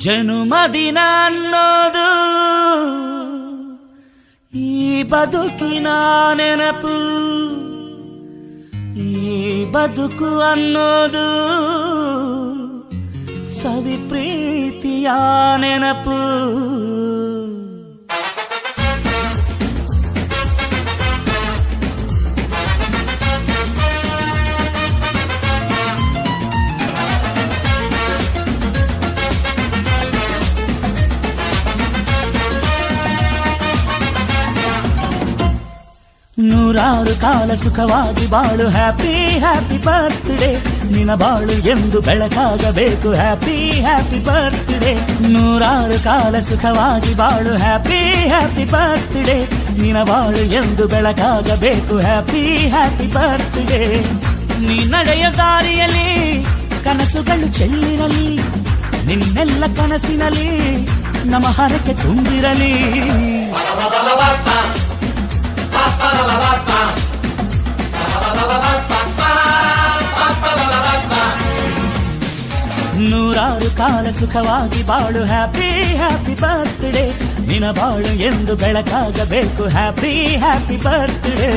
ಜನುಮದಿನ ಅನ್ನೋದು ಈ ಬದುಕಿನ ನೆನಪು, ಈ ಬದುಕು ಅನ್ನೋದು ಸವಿ ಪ್ರೀತಿಯ ನೆನಪು. ನೂರಾರು ಕಾಲ ಸುಖವಾಗಿ ಬಾಳು, ಹ್ಯಾಪಿ ಹ್ಯಾಪಿ ಬರ್ತ್ಡೇ. ನಿನ ಬಾಳು ಎಂದು ಬೆಳಕಾಗಬೇಕು, ಹ್ಯಾಪಿ ಹ್ಯಾಪಿ ಬರ್ತ್ಡೇ. ನೂರಾರು ಕಾಲ ಸುಖವಾಗಿ ಬಾಳು, ಹ್ಯಾಪಿ ಹ್ಯಾಪಿ ಬರ್ತ್ಡೇ. ನಿನ ಬಾಳು ಎಂದು ಬೆಳಕಾಗಬೇಕು, ಹ್ಯಾಪಿ ಹ್ಯಾಪಿ ಬರ್ತ್ಡೇ. ನೀ ನಡೆಯ ದಾರಿಯಲ್ಲಿ ಕನಸುಗಳು ಚೆಲ್ಲಿರಲಿ, ನಿನ್ನೆಲ್ಲ ಕನಸಿನಲ್ಲಿ ನಮ್ಮ ಹರಕೆ ತುಂಬಿರಲಿ. ನೂರಾರು ಕಾಲ ಸುಖವಾಗಿ ಬಾಳು, ಹ್ಯಾಪಿ ಹ್ಯಾಪಿ ಬರ್ತ್ಡೇ. ನಿನ ಬಾಳು ಎಂದು ಬೆಳಕಾಗಬೇಕು, ಹ್ಯಾಪಿ ಹ್ಯಾಪಿ ಬರ್ತ್ಡೇ.